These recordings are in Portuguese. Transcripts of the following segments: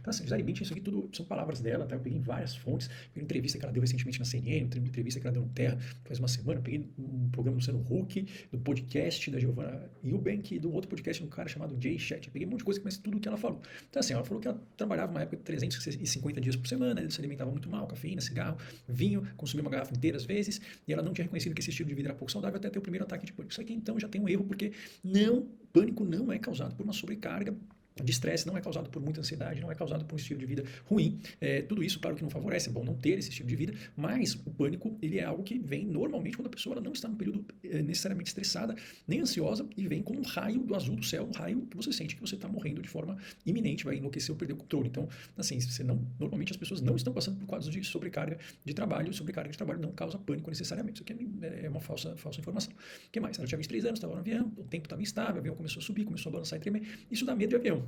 Então, assim, Gisele Bündchen, isso aqui tudo são palavras dela, tá? Eu peguei em várias fontes, peguei uma entrevista que ela deu recentemente na CNN, uma entrevista que ela deu no Terra faz uma semana, peguei um programa do Luciano Huck, do podcast da Giovanna Eubank e do outro podcast de um cara chamado Jay Shetty. Peguei um monte de coisa, mas tudo que ela falou. Então, assim, ela falou que ela trabalhava uma época de 350 dias por semana, se alimentava muito mal, cafeína, cigarro, vinho, consumia uma garrafa inteira às vezes, e ela não tinha reconhecido que esse estilo de vida era pouco saudável até ter o primeiro ataque de pânico. Isso aqui, então, já tem um erro, porque pânico não é causado por uma sobrecarga de estresse, não é causado por muita ansiedade, não é causado por um estilo de vida ruim. Tudo isso, claro que não favorece, é bom não ter esse estilo de vida, mas o pânico, ele é algo que vem normalmente quando a pessoa não está num período necessariamente estressada, nem ansiosa, e vem como um raio do azul do céu, um raio que você sente que você está morrendo de forma iminente, vai enlouquecer ou perder o controle. Então, assim, normalmente as pessoas não estão passando por quadros de sobrecarga de trabalho não causa pânico necessariamente. Isso aqui é uma falsa informação. O que mais? Ela tinha 23 anos, estava no avião, o tempo estava instável, o avião começou a subir, começou a balançar e tremer. Isso dá medo de avião.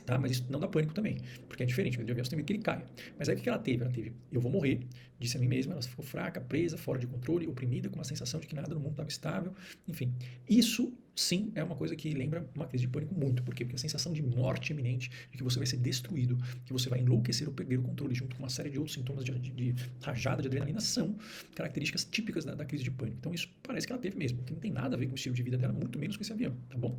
Tá? Mas isso não dá pânico também, porque é diferente, o medo de avião você tem medo que ele caia. Mas aí o que ela teve? Ela teve, eu vou morrer, disse a mim mesma, ela ficou fraca, presa, fora de controle, oprimida, com uma sensação de que nada no mundo estava estável, enfim. Isso, sim, é uma coisa que lembra uma crise de pânico muito. Por quê? Porque a sensação de morte iminente, de que você vai ser destruído, que você vai enlouquecer ou perder o controle, junto com uma série de outros sintomas de rajada de adrenalina, são características típicas da crise de pânico. Então isso parece que ela teve mesmo, que não tem nada a ver com o estilo de vida dela, muito menos com esse avião, tá bom?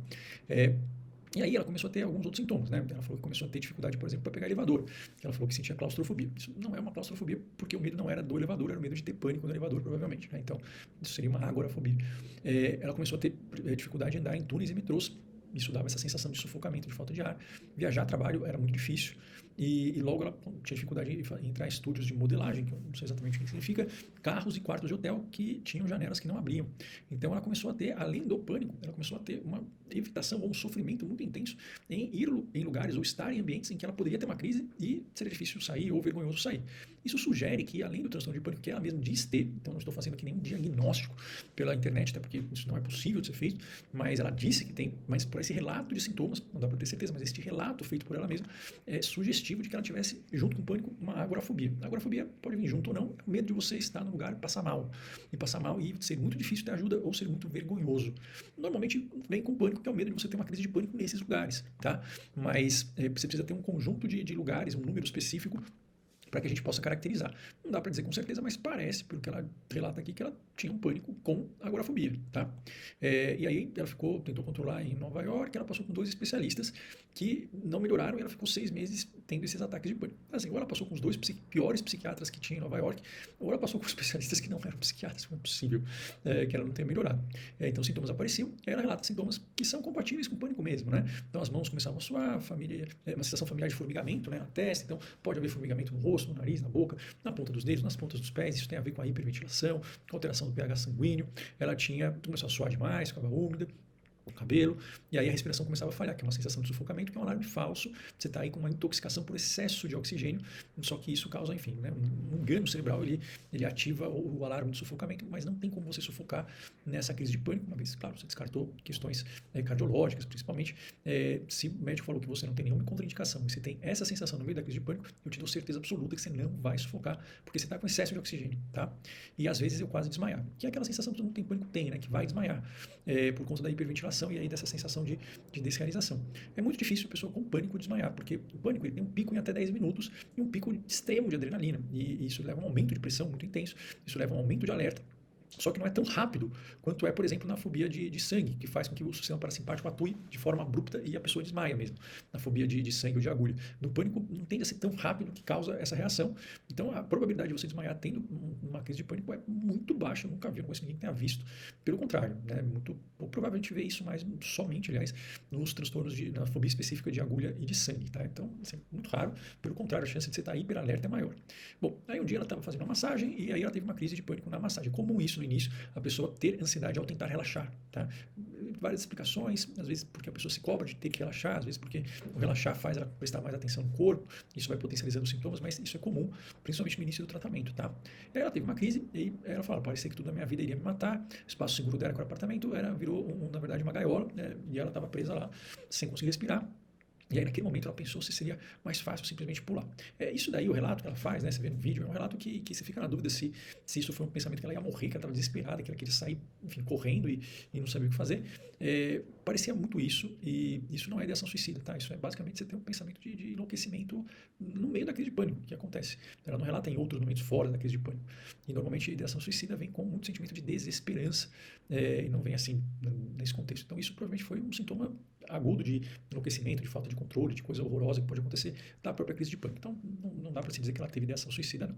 E aí ela começou a ter alguns outros sintomas, né? Ela falou que começou a ter dificuldade, por exemplo, para pegar elevador. Ela falou que sentia claustrofobia. Isso não é uma claustrofobia, porque o medo não era do elevador, era o medo de ter pânico no elevador, provavelmente, né? Então, isso seria uma agorafobia. Ela começou a ter dificuldade em andar em túneis e metrôs. Isso dava essa sensação de sufocamento, de falta de ar. Viajar a trabalho era muito difícil. E logo ela tinha dificuldade em entrar em estúdios de modelagem, que eu não sei exatamente o que significa, carros e quartos de hotel que tinham janelas que não abriam. Então ela começou a ter, além do pânico, ela começou a ter uma evitação ou um sofrimento muito intenso em ir em lugares ou estar em ambientes em que ela poderia ter uma crise e seria difícil sair ou vergonhoso sair. Isso sugere que, além do transtorno de pânico, que ela mesma diz ter, então não estou fazendo aqui nenhum diagnóstico pela internet, até porque isso não é possível de ser feito, mas ela disse que tem, mas por esse relato de sintomas, não dá para ter certeza, mas este relato feito por ela mesma é sugestivo de que ela tivesse, junto com o pânico, uma agorafobia. A agorafobia pode vir junto ou não, é o medo de você estar no lugar e passar mal. E passar mal e ser muito difícil ter ajuda ou ser muito vergonhoso. Normalmente vem com pânico, que é o medo de você ter uma crise de pânico nesses lugares, tá? Mas você precisa ter um conjunto de lugares, um número específico para que a gente possa caracterizar. Não dá para dizer com certeza, mas parece, pelo que ela relata aqui, que ela tinha um pânico com agorafobia, tá? E aí ela tentou controlar em Nova York, ela passou com 2 especialistas que não melhoraram e ela ficou 6 meses tendo esses ataques de pânico. Assim, ou ela passou com os 2 piores psiquiatras que tinha em Nova York, ou ela passou com especialistas que não eram psiquiatras, não é possível que ela não tenha melhorado. Então sintomas apareciam, e ela relata sintomas que são compatíveis com o pânico mesmo, né? Então as mãos começavam a suar, uma sensação familiar de formigamento, né, na testa, então pode haver formigamento no rosto, no nariz, na boca, na ponta dos dedos, nas pontas dos pés. Isso tem a ver com a hiperventilação, com alteração do pH sanguíneo. Ela começou a suar demais, ficava úmida, o cabelo, e aí a respiração começava a falhar, que é uma sensação de sufocamento, que é um alarme falso. Você está aí com uma intoxicação por excesso de oxigênio, só que isso causa, enfim, né, um engano cerebral, ele ativa o alarme de sufocamento, mas não tem como você sufocar nessa crise de pânico, uma vez, claro, você descartou questões cardiológicas, principalmente. Se o médico falou que você não tem nenhuma contraindicação e você tem essa sensação no meio da crise de pânico, eu te dou certeza absoluta que você não vai sufocar, porque você está com excesso de oxigênio, tá? E às vezes eu quase desmaiar, que é aquela sensação que todo mundo tem pânico tem, né, que vai desmaiar, por conta da hiperventilação e aí dessa sensação de desrealização. É muito difícil a pessoa com pânico desmaiar, porque o pânico ele tem um pico em até 10 minutos e um pico extremo de adrenalina, e isso leva a um aumento de pressão muito intenso, isso leva a um aumento de alerta. Só que não é tão rápido quanto é, por exemplo, na fobia de sangue, que faz com que o sistema parasimpático atue de forma abrupta e a pessoa desmaia mesmo, na fobia de sangue ou de agulha. No pânico não tende a ser tão rápido que causa essa reação. Então a probabilidade de você desmaiar tendo uma crise de pânico é muito baixa, eu nunca vi, não conheço ninguém que tenha visto. Pelo contrário, né, muito provavelmente vê isso mais, somente, aliás, nos transtornos na fobia específica de agulha e de sangue, tá? Então, assim, muito raro, pelo contrário, a chance de você estar hiperalerta é maior. Bom, aí um dia ela estava fazendo uma massagem e aí ela teve uma crise de pânico na massagem. Comum isso no início, a pessoa ter ansiedade ao tentar relaxar, tá? Várias explicações, às vezes porque a pessoa se cobra de ter que relaxar, às vezes porque o relaxar faz ela prestar mais atenção no corpo, isso vai potencializando os sintomas, mas isso é comum, principalmente no início do tratamento, tá? E aí ela teve uma crise e ela falou, parecia que tudo na minha vida iria me matar, o espaço seguro dela, que era o apartamento, virou, na verdade, uma gaiola, né? E ela estava presa lá, sem conseguir respirar. E aí, naquele momento, ela pensou se seria mais fácil simplesmente pular. Isso daí, o relato que ela faz, né, você vê no vídeo, é um relato que você fica na dúvida se isso foi um pensamento que ela ia morrer, que ela estava desesperada, que ela queria sair, enfim, correndo e não sabia o que fazer. Parecia muito isso, e isso não é ideação suicida, tá? Isso é basicamente você ter um pensamento de enlouquecimento no meio da crise de pânico, que acontece. Ela não relata em outros momentos fora da crise de pânico. E normalmente a ideação suicida vem com muito sentimento de desesperança, e não vem assim nesse contexto. Então isso provavelmente foi um sintoma agudo de enlouquecimento, de falta de controle, de coisa horrorosa que pode acontecer da própria crise de pânico. Então, não dá para se dizer que ela teve ideação suicida, não.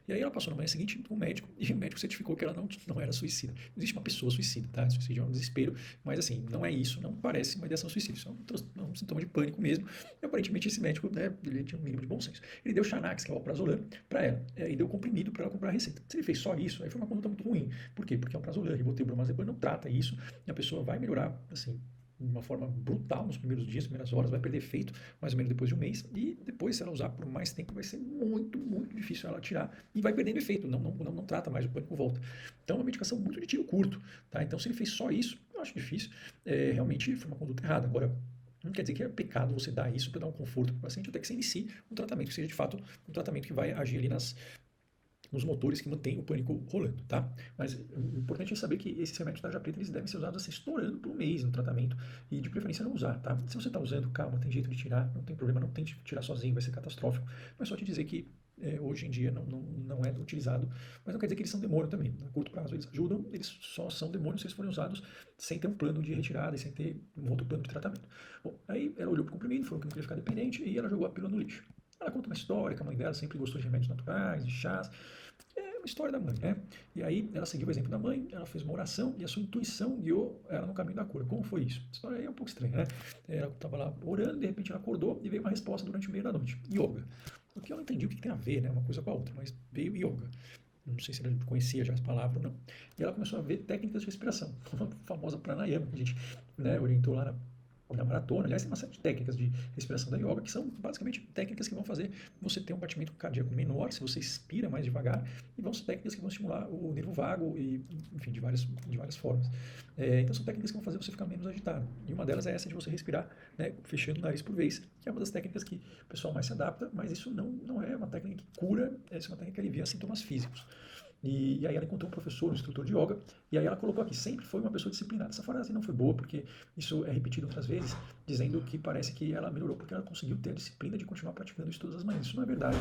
E aí ela passou na manhã seguinte com o médico, e o médico certificou que ela não era suicida. Não existe uma pessoa suicida, tá? Suicídio é um desespero, mas assim, não é isso, não parece uma ideação suicida. Isso é um sintoma de pânico mesmo. E aparentemente esse médico, né, ele tinha um mínimo de bom senso. Ele deu Xanax, que é o alprazolam, para ela, e deu comprimido para ela comprar a receita. Se ele fez só isso, aí foi uma conduta muito ruim. Por quê? Porque o alprazolam, ribotril, bromazepam não trata isso, e a pessoa vai melhorar, assim, de uma forma brutal nos primeiros dias, primeiras horas, vai perder efeito mais ou menos depois de um mês, e depois, se ela usar por mais tempo, vai ser muito, muito difícil ela tirar, e vai perdendo efeito, não trata mais, o pânico volta. Então é uma medicação muito de tiro curto, tá? Então se ele fez só isso, eu acho difícil, realmente foi uma conduta errada. Agora, não quer dizer que é pecado você dar isso para dar um conforto para o paciente, até que você inicie um tratamento que seja de fato um tratamento que vai agir ali nos motores que mantêm o pânico rolando, tá? Mas o importante é saber que esses remédios tarja preta eles devem ser usados assim, estourando por um mês no tratamento e de preferência não usar, tá? Se você está usando, calma, tem jeito de tirar, não tem problema, não tente tirar sozinho, vai ser catastrófico. Mas só te dizer que hoje em dia não é utilizado, mas não quer dizer que eles são demônio também. A curto prazo eles ajudam, eles só são demônios se eles forem usados sem ter um plano de retirada e sem ter um outro plano de tratamento. Bom, aí ela olhou para o comprimido, falou que não queria ficar dependente e ela jogou a pílula no lixo. Ela conta uma história que a mãe dela sempre gostou de remédios naturais, de chás, uma história da mãe, né? E aí ela seguiu o exemplo da mãe, ela fez uma oração e a sua intuição guiou ela no caminho da cura. Como foi isso? A história aí é um pouco estranha, né? Ela estava lá orando, de repente ela acordou e veio uma resposta durante o meio da noite. Yoga. O que eu não entendi o que tem a ver, né? Uma coisa com a outra, mas veio yoga. Não sei se ela conhecia já as palavras ou não. E ela começou a ver técnicas de respiração, a famosa pranayama, que a gente, né, orientou lá na maratona. Aliás, tem uma série de técnicas de respiração da yoga que são basicamente técnicas que vão fazer você ter um batimento cardíaco menor, se você expira mais devagar, e vão ser técnicas que vão estimular o nervo vago, e, enfim, de várias formas. Então, são técnicas que vão fazer você ficar menos agitado. E uma delas é essa de você respirar, né, fechando o nariz por vez, que é uma das técnicas que o pessoal mais se adapta, mas isso não é uma técnica que cura, essa é uma técnica que alivia sintomas físicos. E aí ela encontrou um professor, um instrutor de yoga, e aí ela colocou aqui, sempre foi uma pessoa disciplinada. Essa frase não foi boa, porque isso é repetido outras vezes, dizendo que parece que ela melhorou porque ela conseguiu ter a disciplina de continuar praticando isso todas as manhãs. Isso não é verdade.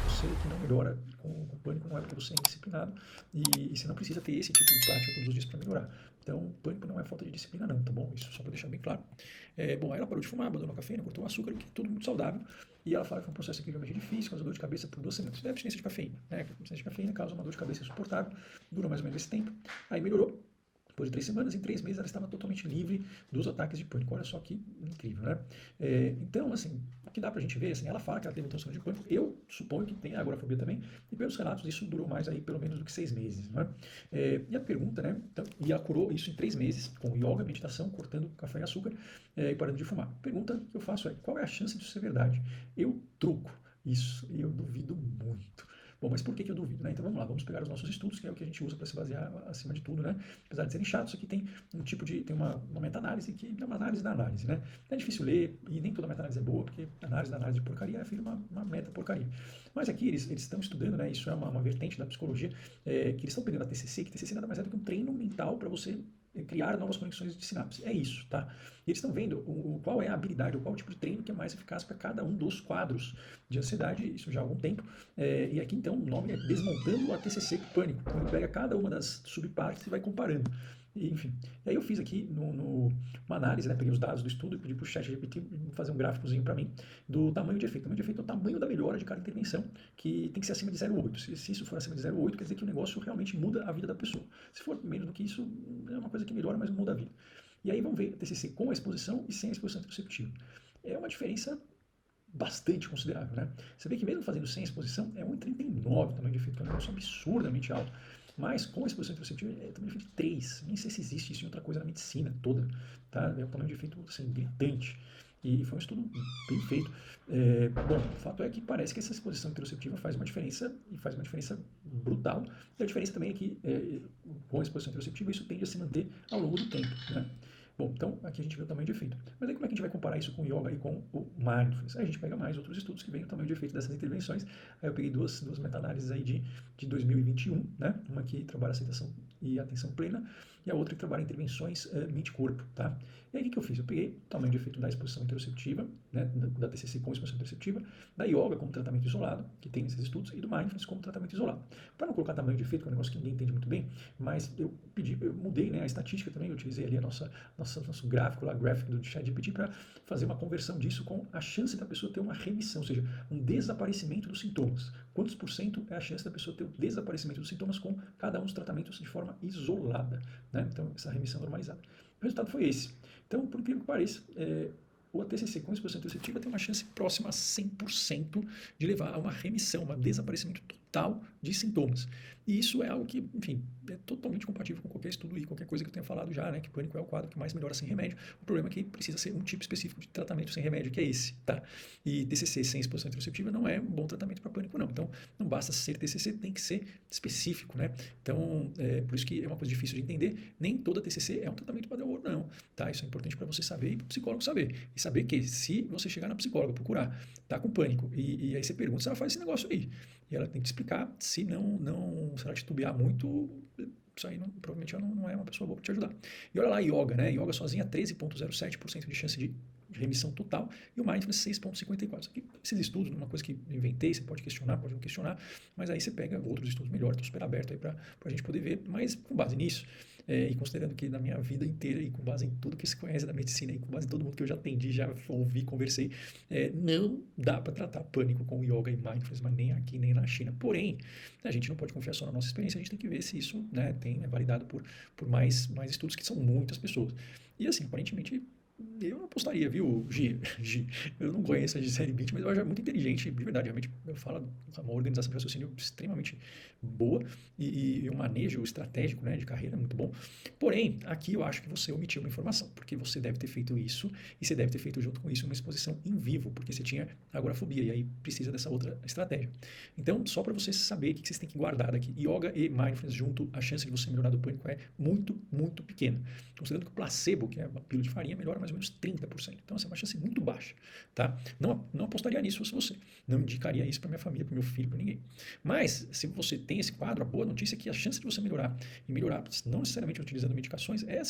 Você que não melhora com pânico não é porque você é indisciplinado, e você não precisa ter esse tipo de prática todos os dias para melhorar. Então, pânico não é falta de disciplina não, tá bom? Isso só para deixar bem claro. Bom, aí ela parou de fumar, abandonou a cafeína, cortou o açúcar, que é tudo muito saudável, e ela fala que foi um processo incrivelmente difícil, causou dor de cabeça por 2 semanas. Isso é abstinência de cafeína, né? A abstinência de cafeína causa uma dor de cabeça insuportável, dura mais ou menos esse tempo, aí melhorou. Depois de 3 semanas, em 3 meses ela estava totalmente livre dos ataques de pânico. Olha só que incrível, né? Então, assim, o que dá pra gente ver, assim, ela fala que ela teve um transtorno de pânico, eu suponho que tem agorafobia também, e pelos relatos isso durou mais aí pelo menos do que 6 meses, né? E a pergunta, né? Então, e ela curou isso em 3 meses, com yoga, meditação, cortando café e açúcar, e parando de fumar. A pergunta que eu faço é, qual é a chance disso ser verdade? Eu truco isso, e eu duvido muito. Bom, mas por que eu duvido, né? Então vamos lá, vamos pegar os nossos estudos, que é o que a gente usa para se basear acima de tudo, né? Apesar de serem chatos, aqui tem tem uma meta-análise que é uma análise da análise, né? É difícil ler e nem toda meta-análise é boa, porque análise da análise de porcaria é filho de uma meta-porcaria. Mas aqui eles estão estudando, né? Isso é uma vertente da psicologia, que eles estão pegando a TCC, que TCC nada mais é do que um treino mental para você criar novas conexões de sinapse. É isso, tá? E eles estão vendo qual é a habilidade, ou qual o tipo de treino que é mais eficaz para cada um dos quadros de ansiedade, isso já há algum tempo. E aqui então o nome é Desmontando a TCC Pânico. Então, ele pega cada uma das subpartes e vai comparando. E, enfim, e aí eu fiz aqui uma análise, né? Peguei os dados do estudo e pedi para o ChatGPT fazer um gráficozinho para mim do tamanho de efeito. O tamanho de efeito é o tamanho da melhora de cada intervenção, que tem que ser acima de 0,8. Se isso for acima de 0,8, quer dizer que o negócio realmente muda a vida da pessoa. Se for menos do que isso, é uma coisa que melhora, mas não muda a vida. E aí vamos ver a TCC com a exposição e sem a exposição anticonceptiva. É uma diferença bastante considerável, né? Você vê que mesmo fazendo sem exposição, é 1,39 o tamanho de efeito, é um negócio absurdamente alto. Mas com a exposição anticonceptiva é tamanho de efeito de 3. Nem sei se existe isso em outra coisa na medicina toda, tá? É um tamanho de efeito assim, gritante. E foi um estudo bem feito. Bom, o fato é que parece que essa exposição anticonceptiva faz uma diferença, e faz uma diferença brutal. E a diferença também é que com a exposição anticonceptiva isso tende a se manter ao longo do tempo, né? Bom, então aqui a gente vê o tamanho de efeito. Mas aí como é que a gente vai comparar isso com o yoga e com o mindfulness? Aí a gente pega mais outros estudos que veem o tamanho de efeito dessas intervenções. Aí eu peguei duas meta-análises aí de 2021, né? Uma que trabalha aceitação e atenção plena e a outra que trabalha intervenções mente-corpo, tá? E aí o que eu fiz? Eu peguei o tamanho de efeito da exposição interoceptiva, né? Da TCC com exposição interoceptiva, da yoga como tratamento isolado, que tem nesses estudos, e do mindfulness como tratamento isolado. Para não colocar tamanho de efeito, que é um negócio que ninguém entende muito bem, mas eu mudei, né, a estatística também, eu utilizei ali nosso gráfico lá, gráfico do ChatGPT, para fazer uma conversão disso com a chance da pessoa ter uma remissão, ou seja, um desaparecimento dos sintomas. Quantos por cento é a chance da pessoa ter o desaparecimento dos sintomas com cada um dos tratamentos de forma isolada, né? Então, essa remissão normalizada. O resultado foi esse. Então, por incrível que pareça, o TCC com exposição interoceptiva tem uma chance próxima a 100% de levar a uma remissão, um desaparecimento total de sintomas. E isso é algo que, enfim, é totalmente compatível com qualquer estudo e qualquer coisa que eu tenha falado já, né? Que pânico é o quadro que mais melhora sem remédio. O problema é que precisa ser um tipo específico de tratamento sem remédio, que é esse, tá? E TCC sem exposição interoceptiva não é um bom tratamento para pânico, não. Então, não basta ser TCC, tem que ser específico, né? Então, por isso que é uma coisa difícil de entender. Nem toda TCC é um tratamento padrão ouro, não, tá? Isso é importante para você saber e para o psicólogo saber. E saber que se você chegar na psicóloga, procurar, tá com pânico, e aí você pergunta se ela faz esse negócio aí. E ela tem que explicar, se ela titubear muito, isso aí provavelmente ela não é uma pessoa boa para te ajudar. E olha lá, yoga, né? Yoga sozinha, 13,07% de chance de remissão total, e o mindfulness 6,54%. Esses estudos, uma coisa que eu inventei, você pode questionar, pode não questionar, mas aí você pega outros estudos melhores, estou super aberto aí para a gente poder ver, mas com base nisso, e considerando que na minha vida inteira, e com base em tudo que se conhece da medicina, e com base em todo mundo que eu já atendi, já ouvi, conversei, não dá para tratar pânico com yoga e mindfulness, mas nem aqui, nem na China. Porém, a gente não pode confiar só na nossa experiência, a gente tem que ver se isso, né, é validado por mais estudos, que são muitas pessoas. E assim, aparentemente, eu apostaria, viu, Gi? Eu não conheço a Gisele Bündchen, mas eu acho ela muito inteligente, de verdade. Realmente, eu falo, uma organização de raciocínio extremamente boa e um manejo estratégico, né, de carreira muito bom. Porém, aqui eu acho que você omitiu uma informação, porque você deve ter feito isso e você deve ter feito junto com isso uma exposição em vivo, porque você tinha agorafobia e aí precisa dessa outra estratégia. Então, só para você saber o que vocês têm que guardar daqui, yoga e mindfulness junto, a chance de você melhorar do pânico é muito, muito pequena. Considerando que o placebo, que é uma pílula de farinha, melhora mais ou menos 30%. Então, essa é uma chance muito baixa, tá? Não apostaria nisso se você. Não indicaria isso para minha família, para meu filho, para ninguém. Mas, se você tem esse quadro, a boa notícia é que a chance de você melhorar, e melhorar não necessariamente utilizando medicações, é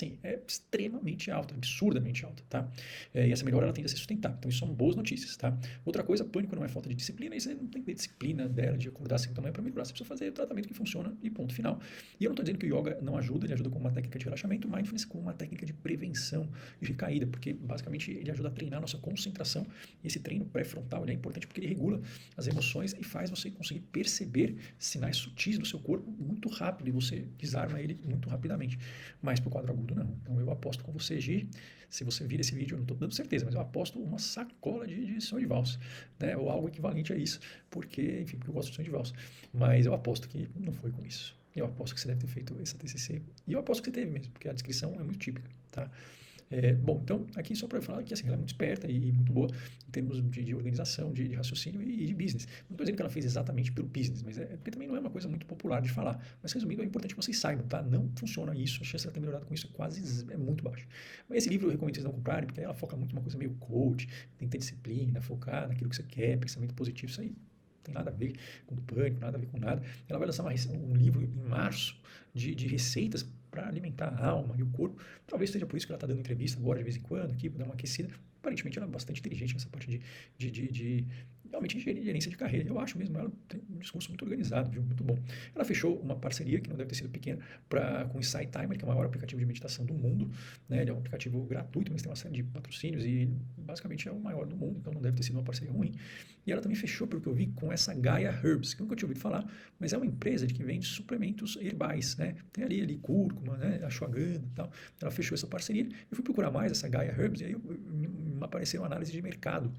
extremamente alta, absurdamente alta, tá? E essa melhora, ela tende a ser sustentável. Então, isso são boas notícias, tá? Outra coisa, pânico não é falta de disciplina, e você não tem que ter disciplina dela de acordar assim também para melhorar. Você precisa fazer o tratamento que funciona e ponto final. E eu não estou dizendo que o yoga não ajuda, ele ajuda com uma técnica de relaxamento, mindfulness com uma técnica de prevenção de recaída, porque basicamente ele ajuda a treinar a nossa concentração, e esse treino pré-frontal ele é importante porque ele regula as emoções e faz você conseguir perceber sinais sutis do seu corpo muito rápido, e você desarma ele muito rapidamente. Mas para o quadro agudo, não. Então eu aposto com você, Gi, se você vir esse vídeo, eu não estou dando certeza, mas eu aposto uma sacola de sonho de valsa, né? Ou algo equivalente a isso, porque, enfim, porque eu gosto de sonho de valsa. Mas eu aposto que não foi com isso. Eu aposto que você deve ter feito essa TCC. E eu aposto que você teve mesmo, porque a descrição é muito típica, tá? Bom, então, aqui só para falar que assim, ela é muito esperta e muito boa em termos de organização, de raciocínio e de business. Não estou dizendo que ela fez exatamente pelo business, mas porque também não é uma coisa muito popular de falar. Mas, resumindo, é importante que vocês saibam, tá? Não funciona isso, a chance de ela ter melhorado com isso é muito baixa. Mas esse livro eu recomendo vocês não comprarem, porque ela foca muito em uma coisa meio coach, tem que ter disciplina, focar naquilo que você quer, pensamento positivo, isso aí tem nada a ver com pânico, nada a ver com nada. Ela vai lançar um livro em março de receitas para alimentar a alma e o corpo. Talvez seja por isso que ela está dando entrevista agora de vez em quando, aqui, para dar uma aquecida. Aparentemente ela é bastante inteligente nessa parte de realmente gerência de carreira. Eu acho mesmo, ela tem um discurso muito organizado, viu? Muito bom. Ela fechou uma parceria, que não deve ter sido pequena, com o Insight Timer, que é o maior aplicativo de meditação do mundo, né? Ele é um aplicativo gratuito, mas tem uma série de patrocínios e basicamente é o maior do mundo, então não deve ter sido uma parceria ruim. E ela também fechou, pelo que eu vi, com essa Gaia Herbs, que eu nunca tinha ouvido falar, mas é uma empresa que vende suplementos herbais, né? Tem ali cúrcuma, né? Ashwagandha e tal. Ela fechou essa parceria. Eu fui procurar mais essa Gaia Herbs e aí me apareceu uma análise de mercado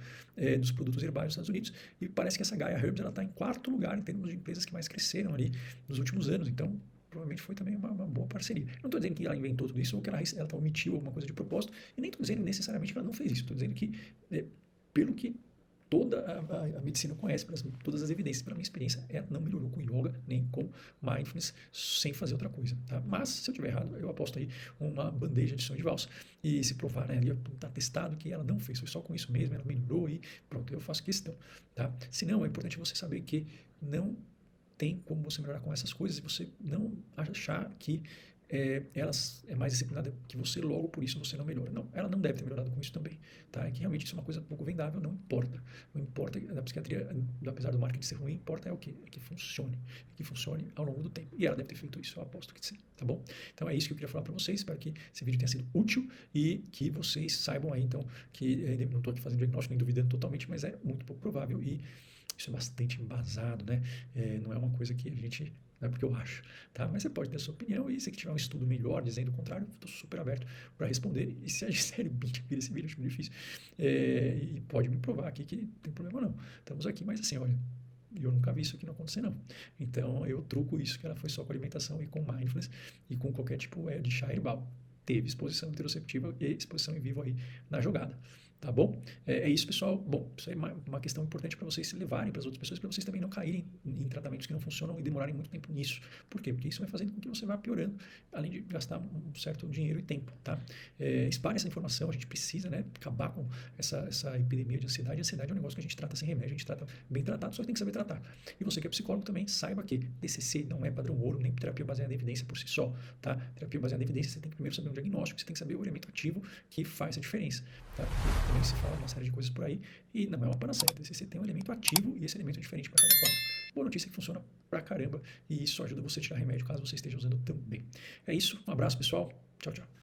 dos produtos herbais dos Estados Unidos, e parece que essa Gaia Herbs está em quarto lugar em termos de empresas que mais cresceram ali nos últimos anos. Então, provavelmente foi também uma boa parceria. Não estou dizendo que ela inventou tudo isso ou que ela omitiu alguma coisa de propósito, e nem estou dizendo necessariamente que ela não fez isso. Estou dizendo que, pelo que toda a medicina conhece, todas as evidências. Pela minha experiência, não melhorou com yoga, nem com mindfulness, sem fazer outra coisa, tá? Mas, se eu estiver errado, eu aposto aí uma bandeja de sonho de valsa, e se provar, né, ali tá testado que ela não fez, foi só com isso mesmo, ela melhorou e pronto, eu faço questão, tá? Se não, é importante você saber que não tem como você melhorar com essas coisas e você não achar que elas é mais disciplinada que você, logo por isso você não melhora. Não, ela não deve ter melhorado com isso também, tá? É que realmente isso é uma coisa pouco vendável, não importa. Não importa da psiquiatria, apesar do marketing ser ruim, importa é o quê? É que funcione ao longo do tempo. E ela deve ter feito isso, eu aposto que sim, tá bom? Então é isso que eu queria falar para vocês, espero que esse vídeo tenha sido útil e que vocês saibam aí, então, que não estou aqui fazendo diagnóstico nem duvidando totalmente, mas é muito pouco provável e isso é bastante embasado, né? Não é uma coisa que a gente, não é porque eu acho, tá? Mas você pode ter a sua opinião e se tiver um estudo melhor dizendo o contrário, estou super aberto para responder. E se a sério vira esse vídeo, acho muito difícil, e pode me provar aqui que não tem problema não. Estamos aqui, mas assim, olha, eu nunca vi isso aqui não acontecer não. Então eu truco isso, que ela foi só com alimentação e com mindfulness e com qualquer tipo de chá herbal. Teve exposição interoceptiva e exposição em vivo aí na jogada. Tá bom? É isso, pessoal. Bom, isso é uma questão importante para vocês se levarem para as outras pessoas, para vocês também não caírem em tratamentos que não funcionam e demorarem muito tempo nisso. Por quê? Porque isso vai fazendo com que você vá piorando, além de gastar um certo dinheiro e tempo, tá? Espalhe essa informação, a gente precisa, né, acabar com essa epidemia de ansiedade. A ansiedade é um negócio que a gente trata sem remédio, a gente trata bem tratado, só que tem que saber tratar. E você que é psicólogo também, saiba que TCC não é padrão ouro, nem terapia baseada em evidência por si só, tá? Terapia baseada em evidência, você tem que primeiro saber um diagnóstico, você tem que saber o elemento ativo que faz a diferença, tá? Porque também se fala uma série de coisas por aí e não é uma panaceia. TCC tem um elemento ativo e esse elemento é diferente para cada quadro. Boa notícia é que funciona pra caramba e isso ajuda você a tirar remédio caso você esteja usando também. É isso, um abraço pessoal, tchau, tchau.